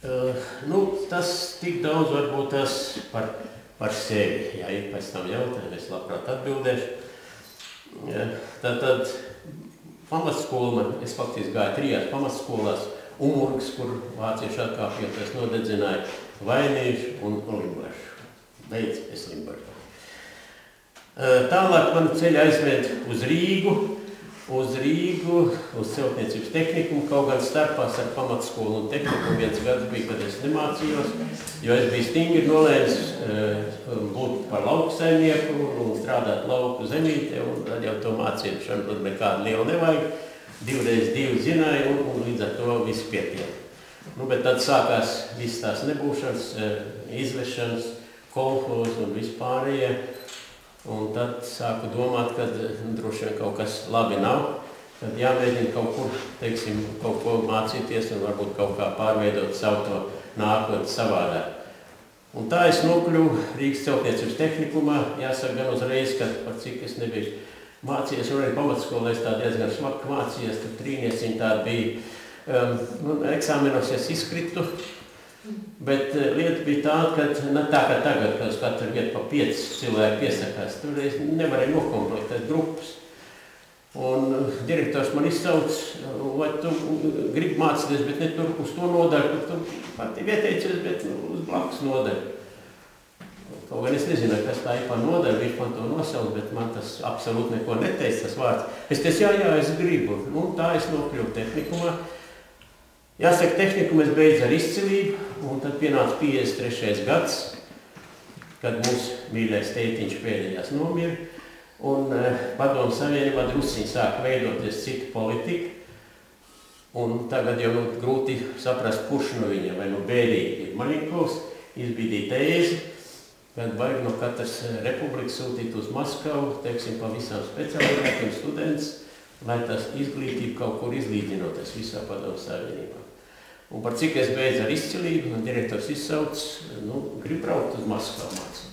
Tas tik daudz varbūt tas par sevi. Ja ir pēc tam jautājumi, es labprāt atbildēšu. Tad pamatskola, es faktiski gāju 3 pamatskolās, Umurgs, kur vācieši atkāpjoties nodedzināja Vainīšu un Limbašu. Beidz es Limbašu. Tālāk man ceļi aizved uz Rīgu, uz celtniecības tehnikumu, kaut gan starpās ar pamatskolu un tehnikumu 1 gads bija, kad es nemācījos, jo es biju stingri nolēmis būt par lauksaimnieku un strādāt lauku zemītē, un tad jau to mācīšanu nekādu lielu nevajag. 2x2 zināju, un līdz ar to viss pietiek. Bet tad sākās viss tās nebūšanas, izvešanas, kolhozi un vispārējie. Un tad sāku domāt, ka droši vien kaut kas labi nav, kad jāmēģina kaut kur, teiksim, kaut ko mācīties un varbūt kaut kā pārveidot savu to nākotni savādāk. Un tā es nokļuvu Rīgas celtniecības tehnikumā, jāsaka gan uzreiz, ka par cik es nebiju mācījies, un arī pamatskolā es tā diezgan smagi mācījies, tur trīnieciņi tādi bija, eksāmenos es izkritu, bet lieta bija tāda, ka ne tā kā tagad, kad uz katru vietu pa 5 cilvēki piesakās, tur es nevarēju nokomplektēt grupas. Un direktors man izsauc, vai tu gribi mācīties, bet ne tur uz to nodaļu, kur tu pati vietējies, bet uz blakus nodaļu. Kaut gan es nezinu, kas tā ir par nodaļu, viņš man to nosauc, bet man tas absolūti neko neteica, tas vārds. Es teicu, jā, es gribu. Tā es nokļuvu tehnikumā. Jāsaka, tehniku es beidzu ar izcilību, un tad pienāca 53. gads, kad mūsu mīļais tētiņš pēdējās nomira, un Padomu Savienībā drusciņi sāka veidoties cita politika, un tagad jau grūti saprast, kurš no viņiem, vai no bēdīgi ir Maļinkovs, izbīdīja tēzi, kad vajag no katras republikas sūtīt uz Maskavu, teiksim, pa visām specialitātiem students, lai tas izglītība kaut kur izlīdzinoties visā Padomu Savienībā. Un par cik es beidzu ar izcilību, un direktors izsauc, grib braukt uz Maskavu mācīties.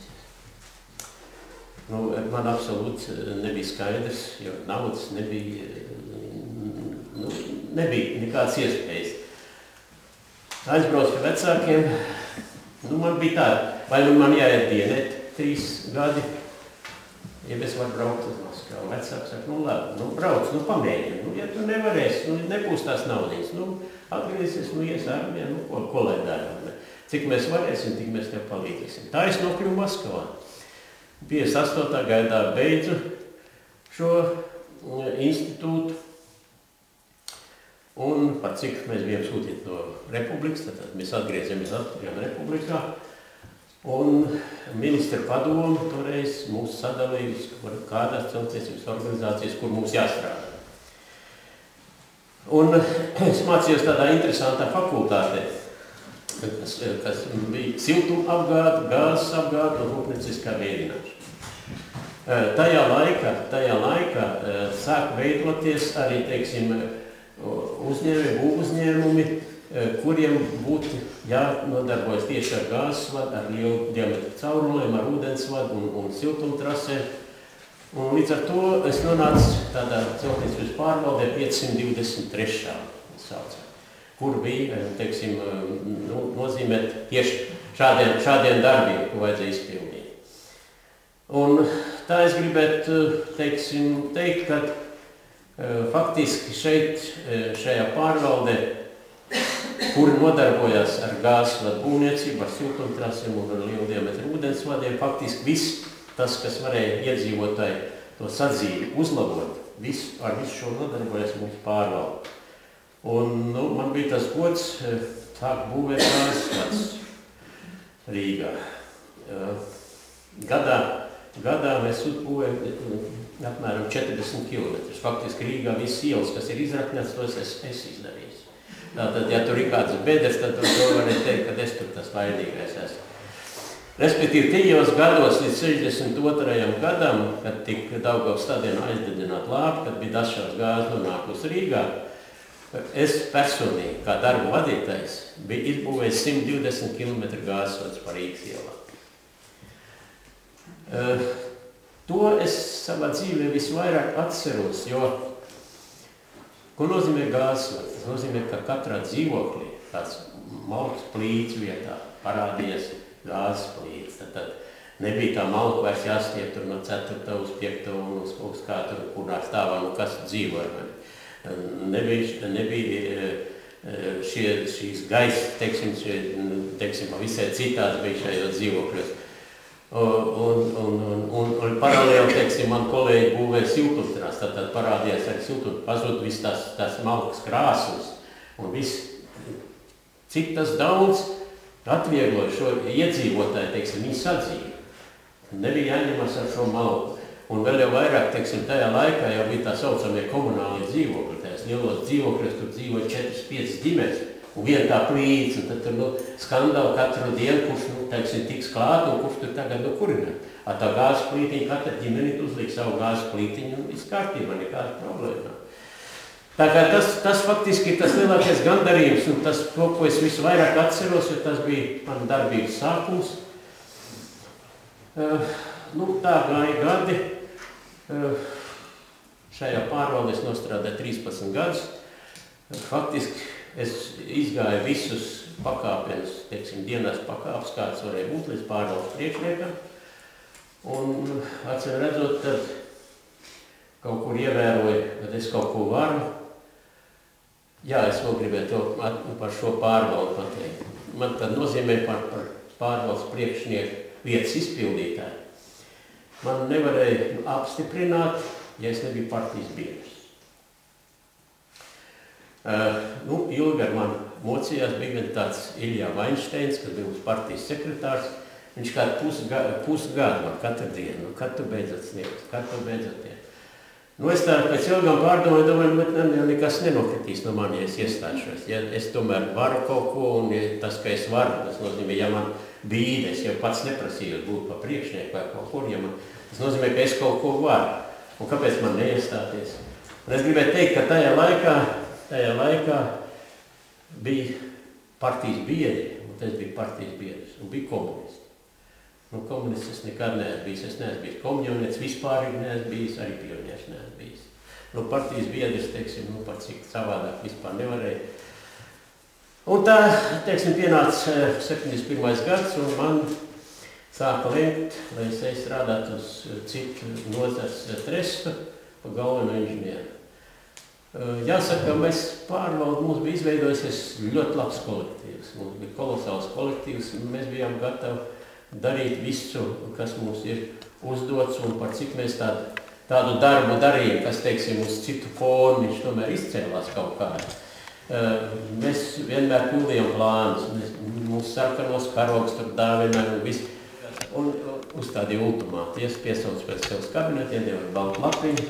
Man absolūti nebija skaidrs, jo naudas nebija nekādas iespējas. Aizbraucu pie vecākiem, man bija tā, vai man jāiet dienēt 3 gadi, ja es varu braukt uz Maskavu. Vecāks saka, labi, brauc, pamēģini. Ja tu nevarēsi, nebūs tās naudiņas, atgriezies, ies armijā, ko lai dara. Cik mēs varēsim, tik mēs tev palīdzēsim. Tā es nokļuvu Maskavā. 58. gadā beidzu šo institūtu. Un par cik mēs bijām sūtīti no republikas, tad mēs atgriezamies atpakaļ republikā. Un ministra padomu toreiz mūs sadalījis kādās celtniecības organizācijas, kur mums jāstrādā. Un es mācījos tādā interesantā fakultātē, kas bija siltuma apgāde, gāzes apgāde un rūpnieciskā vēdināšana. Tajā laikā sāk veidoties arī, teiksim, uzņēmumi, kuriem būtu jānodarbojas tieši ar gāzes vadu, ar lielu diametru caurulēm, ar ūdensvadu un siltumtrasēm. Un līdz ar to es nonācu tādā celtniecības pārvaldē 523. saucā, kur bija, teiksim, nozīmēt tieši šādiem darbiem, ko vajadzēja izpildīt. Un tā es gribētu, teiksim, teikt, ka faktiski šajā pārvaldē, kuri nodarbojās ar gāzes vadu būvniecību, ar siltumtrasēm un ar lielu diametru ūdensvadiem, faktiski viss tas, kas varēja iedzīvotāji to sadzīvi uzlabot, ar visu šo nodarbojas mūsu pārvalde. Un man bija tas gods sākt būvēt gāzes vads Rīgā. Gadā mēs uzbūvējam apmēram 40 km. Faktiski Rīgā visas ielas, kas ir izrakņāts, tos es izdarīju. Tātad, ja tur ir kāds bedres, tad to varēja teikt, ka es tur tas vainīgais esmu. Respektīvi, tajos gados līdz 62. gadam, kad tika Daugavas stadionu aizdedzināt lāpi, kad bija dažādas gāzes nonākusi Rīgā, es personīgi, kā darbu vadītājs, biju izbūvējis 120 km gāzes vads pa Rīgas ielā. To es savā dzīvē visvairāk atceros, jo ko nozīmē gāzes vads? Tas nozīmē, ka katrā dzīvoklī, tāds malkas plīts vietā parādījies gāzes plīts. Tad nebija tā malka vairs jāstiep tur no 4. uz 5. un uz kaut kā tur, kurā stāvā, nu kas dzīvo ar mani. Nebija šīs gaisa, teiksim, visai citāds bija šajos dzīvokļos. Un paralēli, teiksim, man kolēģi būvēja siltumtrās, tad parādījās arī siltum, pazud viss tās malkas krāsnes un viss, cik tas daudz atviegloja šo iedzīvotāju, teiksim, viņu sadzīvi. Nebija jāņemas ar šo malku. Un vēl jau vairāk, teiksim, tajā laikā jau bija tā saucamie komunālie dzīvokļi. Tajās lielos dzīvokļos tur dzīvoja 4-5 ģimenes un viena tā plīts. Un tad tur skandāli katru dienu, kurš, teiksim, tiks klāt un kurš tur tagad kurināt. Tā gāzes plītiņa, katra ģimene uzliek savu gāzes plītiņu un viss kārtībā, nekāda problēma. Tā kā tas faktiski ir tas lielākais gandarījums un tas, ko es visu vairāk atceros, jo tas bija man darbības sākums. Tā gāja gadi. Šajā pārvaldē es nostrādāju 13 gadus. Faktiski es izgāju visus pakāpienus, teiksim, dienas pakāpes, kāds varēja būt līdz pārvaldes priekšniekam. Un, acīm redzot, tad kaut kur ievēroju, kad es kaut ko varu. Jā, es vēl gribētu par šo pārvaldu pateikt. Man tad nozīmē par pārvaldes priekšnieku vietas izpildītāju. Man nevarēja apstiprināt, ja es nebiju partijas biedrs. Ilgi ar mani mocījās, bija vien tāds Iljā Vainšteins, kas bija mums partijas sekretārs. Viņš kādu pusgadu man katru dienu, kad tu beidzot sniegt, kad tu beidzot iet. Es tā pēc ilgām pārdomāju, bet nekas nenokritīs no mani, ja es iestāšos. Ja es tomēr varu kaut ko, un tas, ka es varu, tas nozīmē, ja man bīda, es jau pats neprasīju būt pa priekšnieku vai kaut kur, ja tas nozīmē, ka es kaut ko varu. Un kāpēc man neiestāties? Un es gribēju teikt, ka tajā laikā bija partijas biedri, un es biju partijas biedrs, un bija komunisti. Komunists es nekad neesmu bijis, es neesmu bijis komjaunietis, vispārīgi neesmu bijis, arī pionieris neesmu bijis. Partijas biedrs, teiksim, par cik savādāk vispār nevarēja. Un tā, teiksim, pienāca 71. gads, un man sāka lemt, lai es strādātu uz citu nozars trestu pa galveno inženieru. Jāsaka, mēs pārvaldu, mums bija izveidojusies ļoti labs kolektīvs. Mums bija kolosāls kolektīvs, un mēs bijām gatavi darīt visu, kas mums ir uzdots, un par cik mēs tādu darbu darījām, kas, teiksim, uz citu fonu, viņš tomēr izcēlās kaut kādā. Mēs vienmēr pildījām plānus, mums sarkanos karogs tur dāvinājām un viss. Un uzstādīja ultimātu, es piesaucu pēc savas kabineta, iedēju baltu lapiņu.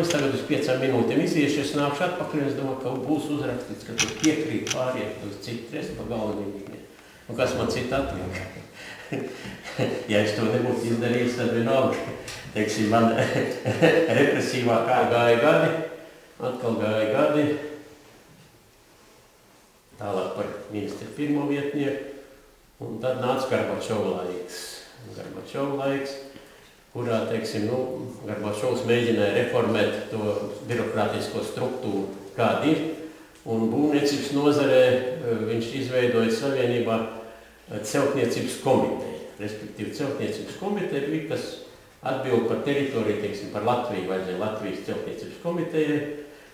Es tagad uz 5 minūtēm iziešu, es nākšu atpakaļ, es domāju, ka būs uzrakstīts, ka tu piekrīt pāriet uz citu trestu pa galvenību. Un kas man citu atliek? Ja es to nebūtu izdarījis, tad vienalga. Teiksim, man represīvā kā gāja gadi, atkal gāja gadi. Tālāk par ministru pirmo vietnieku. Un tad nāca Gorbačova laiks. Gorbačova laiks, kurā, teiksim, Gorbačovs mēģināja reformēt to birokrātisko struktūru, kāda ir. Un būvniecības nozarē viņš izveidoja savienībā celtniecības komiteju. Respektīvi, celtniecības komiteja bija, kas atbild par teritoriju, teiksim, par Latviju, vajadzēja Latvijas celtniecības komitejai.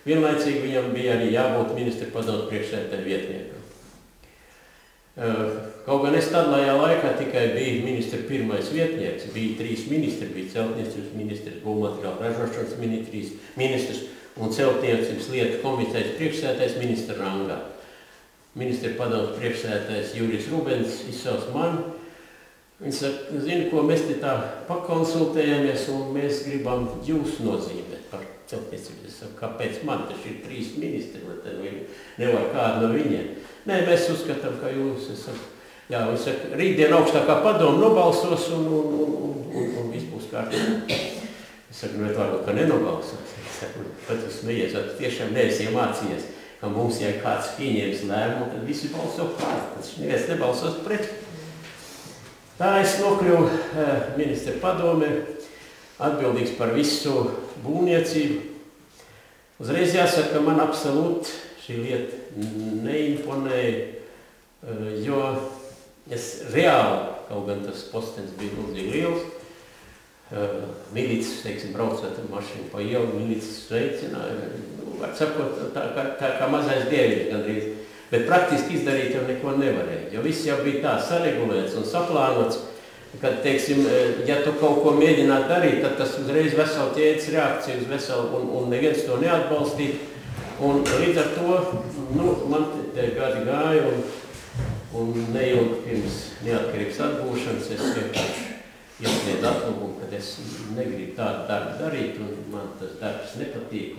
Vienlaicīgi viņam bija arī jābūt ministra padomes priekšsēdētāja vietniekam. Kaut gan es tādlājā laikā tikai biju ministra pirmais vietnieks, bija 3 ministri, bija celtniecības ministrs, būvmateriālu ražošanas ministrs un celtniecības lietu komitejas priekšsēdētājs ministra rangā. Ministra padomes priekšsēdētājs Jurijs Rubens izsauc mani. Viņš saka, zini, ko mēs te tā pakonsultējamies un mēs gribam jūs nozīmēt par celtniecību. Es saku, kāpēc man taču ir 3 ministri, nevar kādu no viņiem. Nē, mēs uzskatām, ka jūs, es saku, jā, viņš saka, rītdien augstākā padoma nobalsos un viss būs kārtībā. Es saku, bet varbūt, ka nenobalsos. Es saku, bet jūs neiesat, tiešām neesi iemācījies, ka mums, ja kāds pieņēmis lēmumu, tad visi balso pār, tas neviens nebalsos pret. Tā es nokļuvu ministra padomē, atbildīgs par visu būvniecību. Uzreiz jāsaka, ka man absolūti šī lieta neimponēja. jo es reāli, kaut gan tas postens bija milzīgi liels, milicis, teiksim, braucot ar mašīnu pa ielu, milicis sveicināja, var sakot, tā kā mazais dieviņš gandrīz, bet praktiski izdarīt jau neko nevarēja, jo viss jau bija tā saregulēts un saplānots, kad, teiksim, ja tu kaut ko mēģināt darīt, tad tas uzreiz veselu ķēdes reakciju uz veselu, un neviens to neatbalstīja, un līdz ar to, man te gadi gāja, un neilgi pirms neatkarības atgūšanas es vienkārši iesniedzu atlūgumu, kad es negribu tādu darbu darīt, un man tas darbs nepatīk.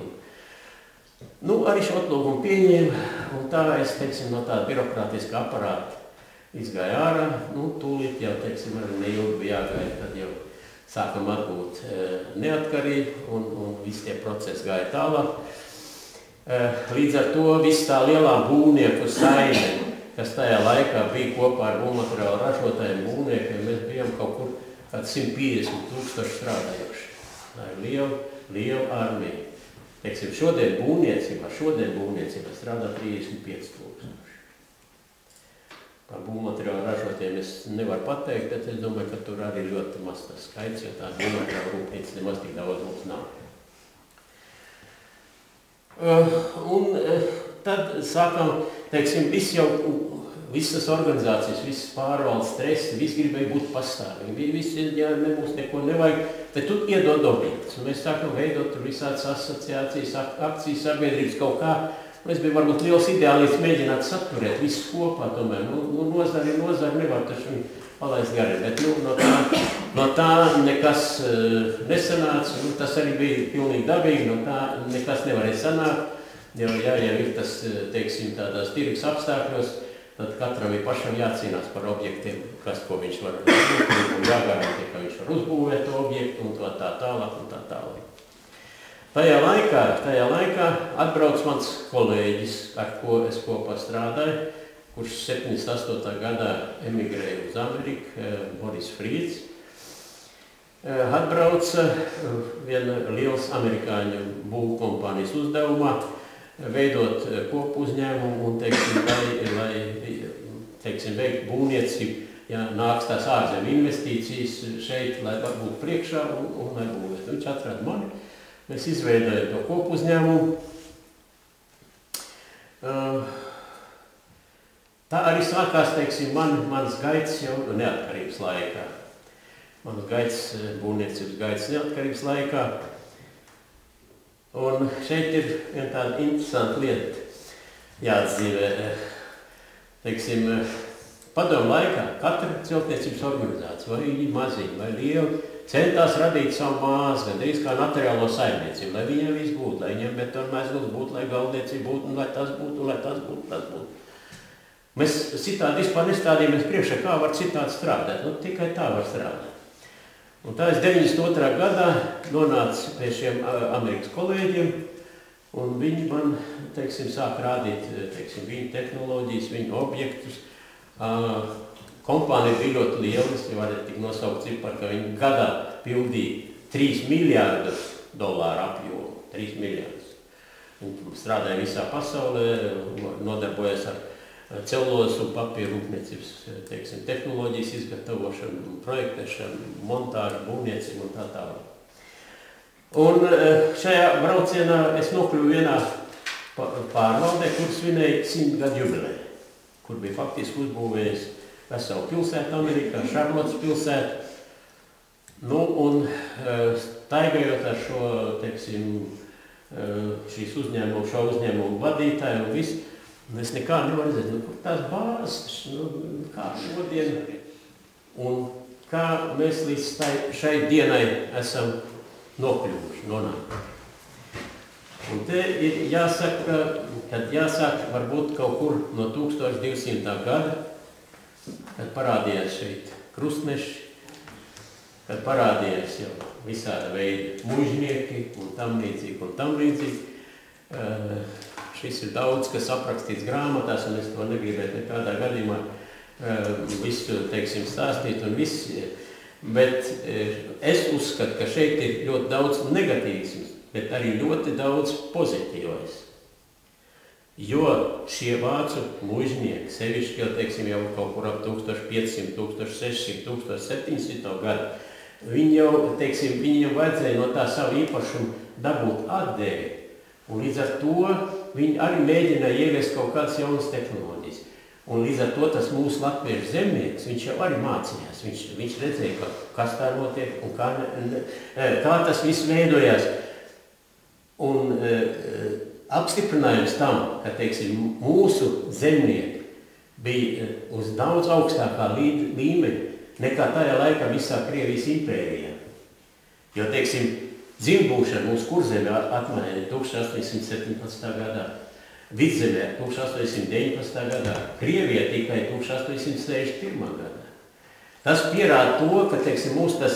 Arī šo atlūgumu pieņēmu, un tā es, teiksim, no tāda birokrātiska aparāta izgāju ārā. Tūlīt jau, teiksim, arī neilgi bija jāgaida, tad jau sākam atgūt neatkarību, un visi tie procesi gāja tālāk. Līdz ar to viss tā lielā būvnieku saime, kas tajā laikā bija kopā ar būvmateriālu ražotājiem būvniekiem, mēs bijām kaut kur 150,000 strādājoši. Tā ir liela armija. Teiksim, šodien būvniecībā strādā 35,000. Par būvmateriālu ražotājiem es nevaru pateikt, bet es domāju, ka tur arī ļoti maz tas skaits, jo tā būvmateriālu rūpnīca nemaz tik daudz mums nav. Tad sākam, teiksim, visas organizācijas, visas pārvaldes stresi, visi gribēja būt pastāvīgi. Visi, ja nebūs neko nevajag, tad tu iedod objektus. Mēs sākam veidot tur visādas asociācijas, akcijas, sabiedrības kaut kā. Mēs bija varbūt liels ideālists mēģināt saturēt visus kopā tomēr. Nozari nevar taču palaist gari, bet no tā nekas nesanāca. Tas arī bija pilnīgi dabīgi, no tā nekas nevarēja sanākt. Jo ja ir tas, teiksim, tādās tirgus apstākļos, tad katram ir pašam jācīnās par objektiem, ko viņš var uzbūvēt, un jāgarantē, ka viņš var uzbūvēt to objektu, un tā tālāk, un tā tālāk. Tajā laikā atbrauc mans kolēģis, ar ko es kopā strādāju, kurš 78. gadā emigrēja uz Ameriku, Boris Frīds. Atbrauca viena liels amerikāņu būvkompānijas uzdevumā, veidot kopu uzņēmumu un, teiksim, veikt būvniecību, ja nāks tās ārzemju investīcijas šeit, lai būtu priekšā un lai būvētu. Viņš atrada mani, mēs izveidojam to kopu uzņēmumu. Tā arī sākās, teiksim, mans gaids jau neatkarības laikā. Mans gaids, būvniecības gaids neatkarības laikā. Un šeit ir viena tāda interesanta lieta jāatzīmē. Teiksim, padomu laikā katra celtniecības organizācija, vai viņi maziņi, vai lieli, centās radīt savu māzi, gandrīz kā materiālo saimniecību, lai viņiem viss būtu, lai viņiem betonmēsgals būtu, lai galdniecība būtu, un lai tas būtu. Mēs citādi vispār nestādījāmies priekšā, kā var citādi strādāt, tikai tā var strādāt. Un tā es 92. gadā nonācu pie šiem Amerikas kolēģiem, un viņi man, teiksim, sāk rādīt, teiksim, viņu tehnoloģijas, viņu objektus. Kompānija bija ļoti liela, es jau varētu tik nosaukt ciparu, ka viņi gadā pildīja $3 miljārdus apjomu, 3 miljārdus. Viņi strādāja visā pasaulē, nodarbojas ar celulozes un papīra rūpniecības, teiksim, tehnoloģijas izgatavošanu, projektēšanu, montāžu, būvniecību un tā tālāk. Un šajā braucienā es nokļuvu vienā pārvaldē, kur svinēja 100 gadu jubileju, kur bija faktiski uzbūvējis veselu pilsētu Amerikā, Šarlotas pilsētu. Un staigājot ar šo, teiksim, šo uzņēmumu vadītāju un visu, es nekā nevaru redzēt, kur tās bāzes, kā šodien, un kā mēs līdz šai dienai esam nokļuvuši, nonākuši. Un te ir jāsaka, kad jāsāk varbūt kaut kur no 1200. gada, kad parādījās šeit krustneši, kad parādījās jau visāda veida mužnieki un tam līdzīgi. Šis ir daudz, kas aprakstīts grāmatās, un es to negribētu nekādā gadījumā visu, teiksim, stāstīt un viss. Bet es uzskatu, ka šeit ir ļoti daudz negatīvs, bet arī ļoti daudz pozitīvais. Jo šie vācu mužnieki, sevišķi jau, teiksim, jau kaut kur ap 1500, 1600, 1700 gadu, viņi jau, teiksim, viņiem vajadzēja no tā savu īpašumu dabūt atdevi. Un līdz ar to viņi arī mēģināja ieviest kaut kādas jaunas tehnoloģijas. Un līdz ar to tas mūsu latviešu zemnieks, viņš jau arī mācījās. Viņš redzēja, kas tā notiek un kā tas viss veidojās. Un apstiprinājums tam, ka, teiksim, mūsu zemnieki bija uz daudz augstākā līmeņa nekā tajā laikā visā Krievijas impērijā. Jo, teiksim, dzimbūšana mūsu Kurzemē atmaina 1817. gadā, Vidzemē 1819. gadā, Krievijā tikai 1861. gadā. Tas pierāda to, ka, teiksim, mūsu tas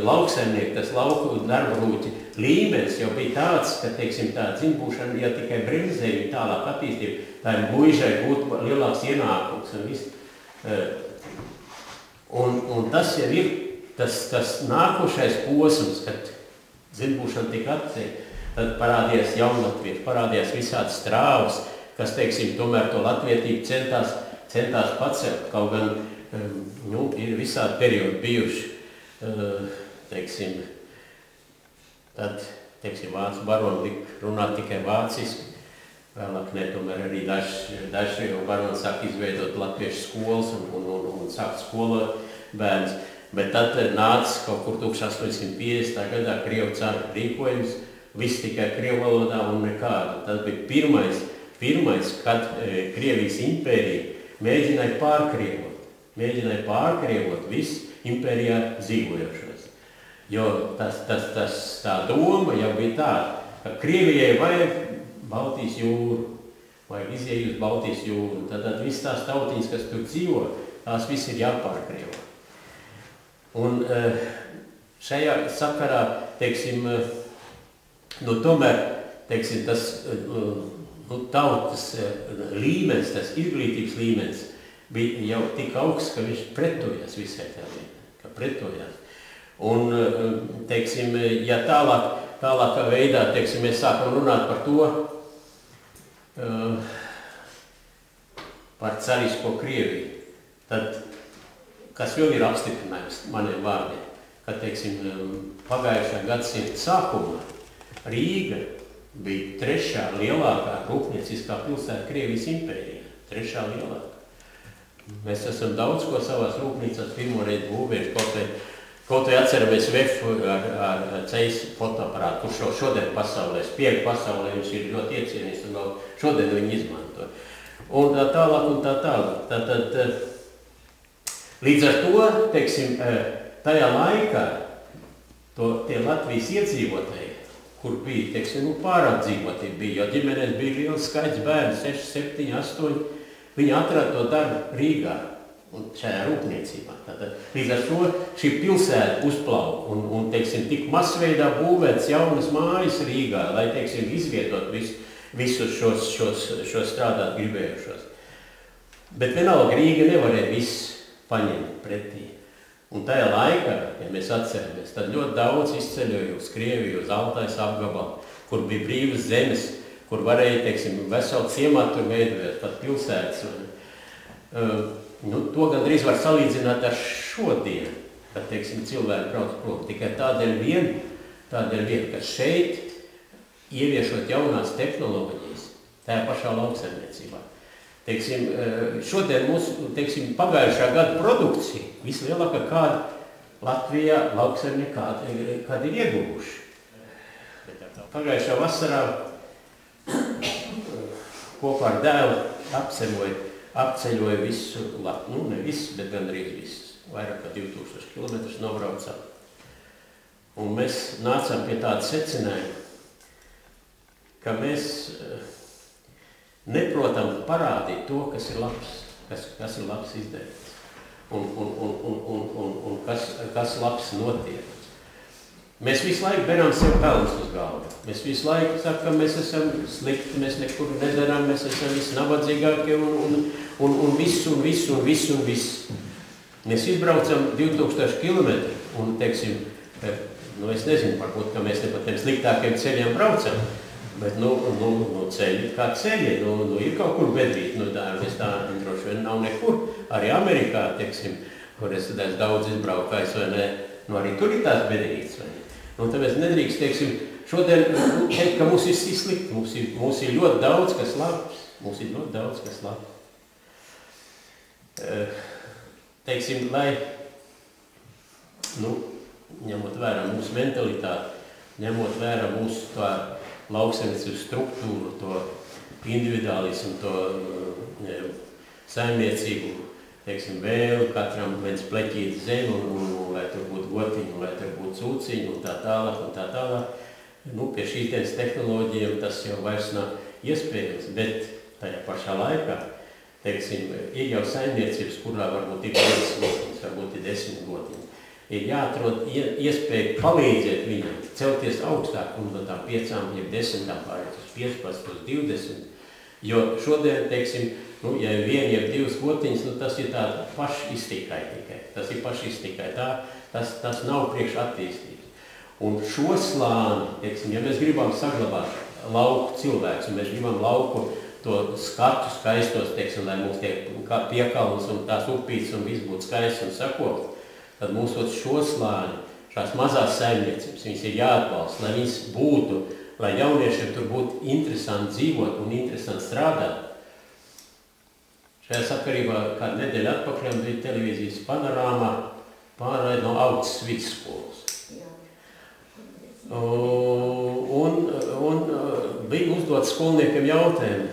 lauksaimnieki, tas lauku darba rūķi līmenis jau bija tāds, ka, teiksim, tā dzimbūšana jau tikai bremzēja tālāk attīstību, tā muižai būtu lielāks ienākums un viss. Un tas jau ir tas nākošais posms, kad dzimbūšana tika atteikta, tad parādījās jaunatvieši, parādījās visādi strāvas, kas, teiksim, tomēr to latvietību centās pacelt, kaut gan, ir visādi periodi bijuši, teiksim, tad, teiksim, vācu baroni runāt tikai vāciski, vēlāk ne, tomēr arī daži baroni sāk izveidot latviešu skolas un sākt skolot bērns, bet tad nāca kaut kur 1850. gadā Krievu cara rīkojums, viss tikai krievu valodā un nekādu. Tas bija pirmais, kad Krievijas impērija mēģināja pārkrievot visu impērijā dzīvojošos. Jo tā doma jau bija tāda, ka Krievijai vajag Baltijas jūru, vajag iziet uz Baltijas jūru, tad viss tās tautiņas, kas tur dzīvo, tās viss ir jāpārkrievo. Un šajā sakarā, teiksim, tomēr, teiksim, tas tautas līmenis, tas izglītības līmenis bija jau tik augsts, ka viņš pretojās visai tā lietai, Un, teiksim, ja tālākā veidā, teiksim, mēs sākam runāt par to, par carisko Krieviju, tad, kas vēl ir apstiprinājums maniem vārdiem, ka, teiksim, pagājušā gadsimta sākumā Rīga bija 3. lielākā rūpnieciskā pilsēta Krievijas impērijā, 3. lielākā. Mēs esam daudz ko savās rūpnīcās pirmoreiz būvējuši, kaut vai atceramies Vefu ar ceļas fotoaparātu, kurš šodien pasaulē, spiegu pasaulē, viņš ir ļoti iecienīts un vēl šodien viņu izmanto. Un tā tālāk. Tātad, līdz ar to, teiksim, tajā laikā tie Latvijas iedzīvotāji, kur bija, teiksim, pārapdzīvotība bija, jo ģimenēs bija liels skaits bērnu, 6, 7, 8, viņi atrada to darbu Rīgā. Un šajā rūpniecībā. Tātad, līdz ar to šī pilsēta uzplauka un teiksim, tik masveidā būvēts jaunas mājas Rīgā, lai, teiksim, izvietot visus šos strādāt gribējušos. Bet vienalga Rīga nevarēja viss paņemt pretī. Un tajā laikā, ja mēs atceramies, tad ļoti daudz izceļoja uz Krieviju, uz Altais apgabalu, kur bija brīvas zemes, kur varēja, teiksim, veselu ciematu tur veidojot, pat pilsētas. To gandrīz var salīdzināt ar šodien, kad, teiksim, cilvēki brauc prom. Tikai tādēļ vien, ka šeit, ieviešot jaunās tehnoloģijas, tajā pašā lauksaimniecībā. Teiksim, šodien mūsu, teiksim, pagājušā gada produkcija vislielākā kāda Latvijā lauksaimnieki kādi ir ieguvuši. Pagājušā vasarā kopā ar dēlu apceļoja visu, ne visu, bet gandrīz visus. Vairāk kā 2000 km nobraucām. Un mēs nācām pie tāda secinājuma, ka mēs neprotam parādīt to, kas ir labs, kas ir labs izdarīts un kas labs notiek. Mēs visu laiku beram sev pelnus uz galvu. Mēs visu laiku sakam, ka mēs esam slikti, mēs nekur nedarām, mēs esam visnabadzīgākie un viss. Mēs izbraucam 2000 km un, teiksim, es nezinu, varbūt, ka mēs ne pa tiem sliktākiem ceļiem braucam, Bet, ceļi kā ceļi, ir kaut kur bedrīt, tā droši vien nav nekur. Arī Amerikā, teiksim, kur es daudz izbraukājis, vai ne, arī tur ir tās bedrītes, vai ne. Tāpēc nedrīkst, teiksim, šodien teikt, ka mums ir slikti, mums ir ļoti daudz, kas labs. Teiksim, lai, ņemot vērā mūsu mentalitāti, ņemot vērā mūsu tā lauksaimniecības struktūru, to individuālismu, to saimniecību, teiksim, vēlu, katram viens pleķīt zemi, un lai tur būtu gotiņi, lai tur būtu cūciņi, un tā tālāk. Pie šīs tehnoloģijām tas jau vairs nav iespējams, bet tajā pašā laikā, teiksim, ir jau saimniecības, kurā varbūt ir 5 gotiņas, varbūt ir 10 gotiņas. Ir jāatrod iespēja palīdzēt viņam celties augstāk un no tām 5, ja 10 pārēc uz 15, uz 20. Jo šodien, teiksim, ja ir 1, ja 2 gotiņas, tas ir tāda pašiztikai tikai. Tas ir pašiztikai. Tas nav priekš attīstības. Un šo slāni, teiksim, ja mēs gribam saglabāt lauku cilvēks, un mēs gribam lauku to skatu skaistos, teiksim, lai mums tiek piekalns un tās upītes un viss būtu skaists un sakops, tad mums šo slāni, šās mazās saimniecības, viņas ir jāatbalsta, lai viņas būtu, lai jauniešiem tur būtu interesanti dzīvot un interesanti strādāt. Šajā sakarībā kādu nedēļu atpakaļ bija televīzijas panorāmā pārraide no Augstas vidusskolas. Un bija uzdots skolniekiem jautājumu,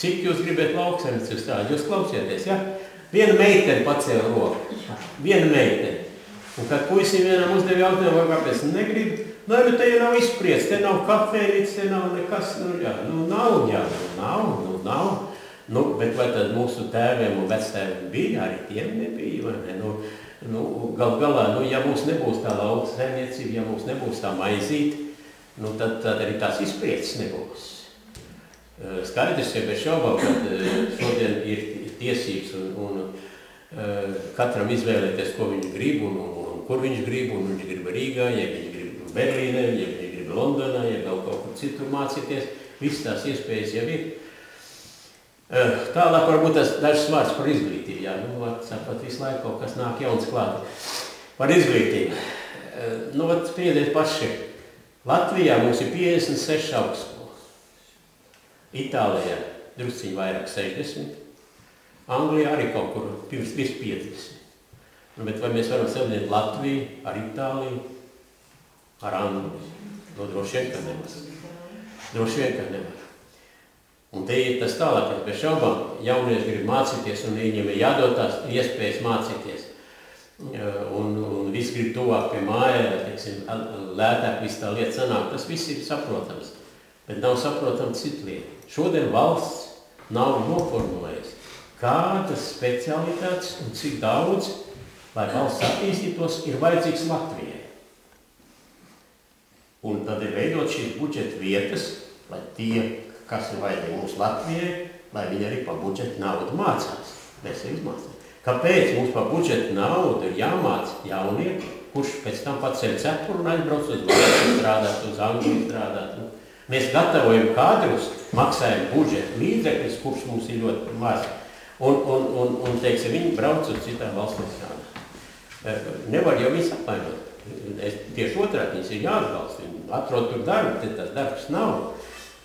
cik jūs gribat lauksaimniecības strādāt? Jūs klausieties, ja? Viena meitene pacēla roku. Viena meitene. Un kad puisim vienam uzdev jautājumu, vai kāpēc negrib, te jau nav izspriedz, te nav kafejnīca, te nav nekas, nav. Bet vai tad mūsu tēviem un vectēviem bija, arī tiem nebija, vai ne? Gal galā, ja mums nebūs tā lauksaimniecība, ja mums nebūs tā maizīte, tad arī tās izspriedzes nebūs. Skaidrs, ja bez šaubām, kad šodien ir tiesības un katram izvēlēties, ko viņš grib un kur viņš grib, un viņš grib Rīgā, ja viņš grib Berlīnē, ja viņš grib Londonā, ja vēl kaut kur citur mācīties, visas tās iespējas jau ir. Tālāk varbūt tas dažs vārds par izglītību, sapat visu laiku kaut kas nāk jauns klāt. Par izglītību. Piediet paši. Latvijā mums ir 56 augstskolas. Itālijā drusciņi vairāk 60. Anglijā arī kaut kur pirms 50. Bet vai mēs varam salīdzināt Latviju ar Itāliju, ar Angliju? Droši vien, ka nevar. Un te ir tas tālāk, ka bez šaubām jaunieši grib mācīties un viņiem ir jādod tās iespējas mācīties. Un viss grib tuvāk pie mājā, teiksim, lētāk viss tā lieta sanāk. Tas viss ir saprotams, bet nav saprotams citu lietu. Šodien valsts nav noformulējusi, kādas specialitātes un cik daudz, lai valsts attīstītos, ir vajadzīgs Latvijai. Un tad ir veidot šīs budžeta vietas, lai tie, kas ir vajadzīgi mums Latvijai, lai viņi arī par budžeta naudu mācās. Mēs jau izmācām. Kāpēc mums par budžeta naudu ir jāmāca jaunieki, kurš pēc tam paceļ cepuru un aizbrauc uz Vāciju strādāt, uz Angliju strādāt? Mēs gatavojam kadrus, maksājam budžeta līdzekļus, kurš mums ir ļoti maz. Un teiksim, viņi brauc uz citām valstīm strādāt. Nevar jau visu apvainot. Tieši otrādi viņas ir jāatbalsta. Viņi atrod tur darbu, tad tas darbs nav.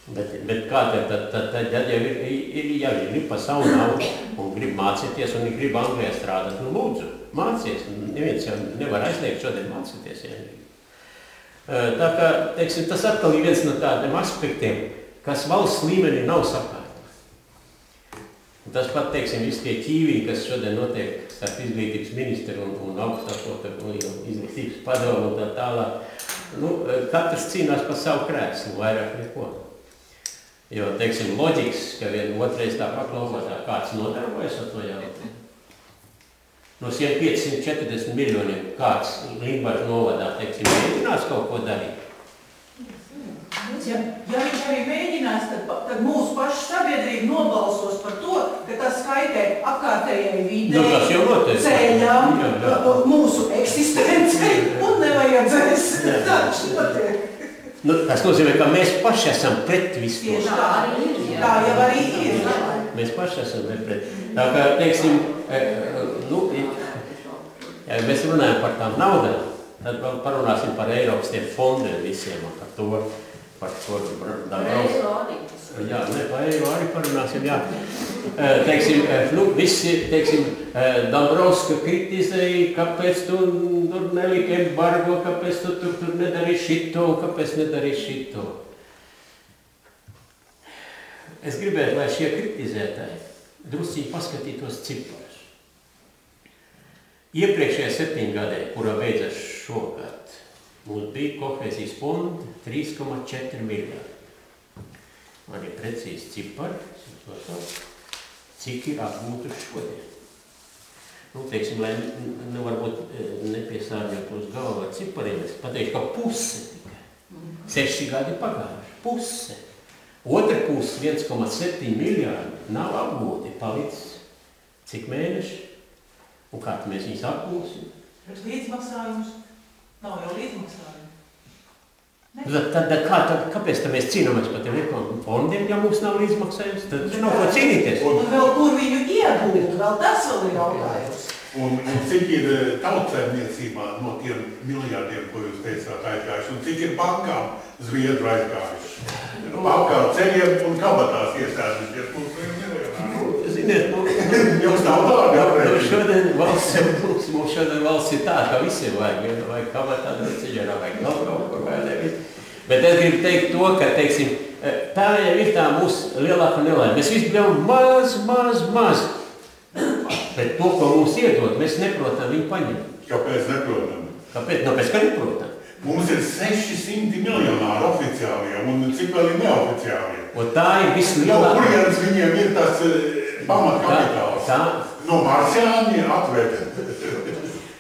Bet kā tad jau ir jāgrib par savu naudu un grib mācīties un grib Anglijā strādāt. Lūdzu, mācies. Neviens jau nevar aizliegt šodien mācīties. Tā kā, teiksim, tas atkal ir viens no tādiem aspektiem, kas valsts līmenī nav sakārtots. Tas pat, teiksim, visi tie ķīvī, kas šodien notiek starp izglītības ministru un augstāko izglītības padomu un tā tālāk. Katrs cīnās par savu krēslu, vairāk neko. Jo, teiksim, loģikas, ka vien otrais tā paklausās, kāds nodarbojas ar to jautājumu. No 540 miljoniem kāds Limbažu novadā, teiksim, mēģinās kaut ko darīt. Ja viņš arī mēģinās, tad mūsu pašu sabiedrība nobalsos par to, ka tas skaitē apkārtējai videi, ceļām, mūsu eksistencei un nevajadzēs. Tāds notiek. Nu, tas nozīmē, ka mēs paši esam pret visu. Tieši tā arī ir. Tā jau arī ir. Mēs paši esam pret. Tā kā, teiksim, ja mēs runājam par tām naudām, tad vēl parunāsim par Eiropas tiem fondiem visiem un par to Jā, par eiro arī parunāsim, jā. Teiksim, Dombrovska kritizēja, kāpēc tu tur nelika embargo, kāpēc tu tur nedarīji šito, kāpēc nedarīji šito. Es gribētu, lai šie kritizētāji drusciņi paskatītos ciparus. Iepriekšējā 7 gadē, kurā beidzas šogad, mums bija kohēzijas fonda 3,4 miljardi. Man ir precīzi cipari, cik ir apgūtu šodien. Teiksim, lai varbūt nepiesārņot uz galvu ar cipariem, es pateikšu, ka puse tikai. 6 gadi pagājuši, puse. Otra puse, 1,7 miljardi, nav apgūti, palicis cik mēneši, un kā mēs viņus apgūsim? Līdzmaksājums, nav jau līdzmaksājums. Kāpēc mēs cīnāmies par tiem ekonomikas fondiem, ja mums nav līdzmaksājums? Tad nav ko cīnīties. Un vēl kur viņu iegūt, vēl tas vēl ir jautājums. Un cik ir tautsēmniecībā no tiem miljardiem, ko jūs teicāt aizgājuši, un cik ir bankām Zviedru aizgājuši? Bankām ceļiem un kabatās iestājušies mums miljonāri. Ziniet, jums nav tādi aprēķini. Šodien valsts ir tā, ka visiem vajag kabatā, ceļā vajag kaut kur vai nevis. Bet es gribu teikt to, ka, teiksim, tā jau ir tā mūsu lielāka nelaime. Mēs visi bijām maz. Bet to, ko mums iedod, mēs neprotam viņu paņemt. Kāpēc neprotam? Kāpēc? Pēc kā neprotam. Mums ir 600 miljonāri oficiālie, un cik vēl ir neoficiālie. Un tā ir vislielākā. No kurienes viņiem ir tas pamatkapitāls? No marsjāņiem atved.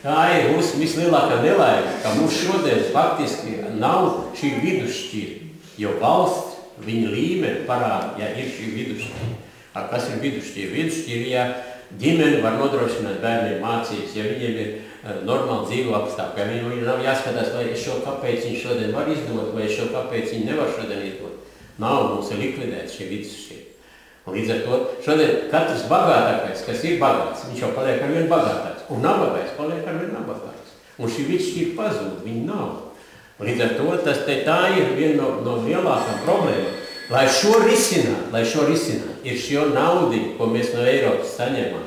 Tā ir mūsu vislielākā nelaime, ka mums šodien faktiski nav šī vidusšķira, jo valsts viņa līmeni parāda, ja ir šī vidusšķira. Kas ir vidusšķira? Vidusšķira, ja ģimene var nodrošināt bērniem mācības, ja viņiem ir normāli dzīvo apstākļi, ja viņiem nav jāskatās, vai šo kāpēc viņi šodien var izdot, vai šo kāpēc viņi nevar šodien izdot. Nav, mums ir likvidēts šī vidusšķira. Un līdz ar to šodien katrs bagātākais, kas ir bagāts, viņš jau paliek ar vien bagātāks, un nabagais paliek ar vien nabagāks. Un šī vidusšķira pazūd, viņa nav. Un līdz ar to tā ir viena no lielākām problēmām. Lai šo risināt, ir šo naudu, ko mēs no Eiropas saņemam.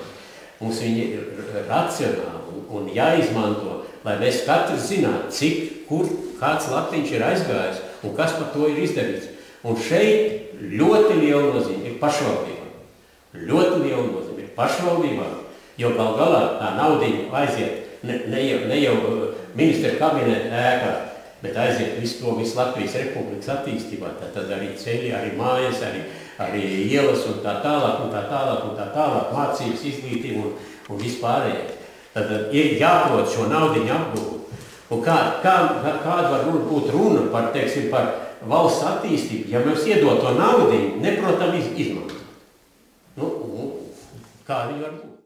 Mums viņi ir racionāli un jāizmanto, lai mēs katrs zinātu, cik, kur, kāds latiņš ir aizgājis un kas par to ir izdarīts. Un šeit ļoti liela nozīme ir pašvaldībām. Ļoti liela nozīme ir pašvaldībām, jo gal galā tā naudiņa aiziet ne jau ministra kabineta ēkā, bet aiziet visu Latvijas Republikas attīstībā, tad arī ceļi, arī mājas, arī ielas un tā tālāk, mācības, izglītība un vispārējais. Tad ir jāprot šo naudiņu apgūt. Un kāda var būt runa par, teiksim, par valsts attīstību, ja mēs iedot to naudiņu, neprotam izmantot. Kā viņi var būt?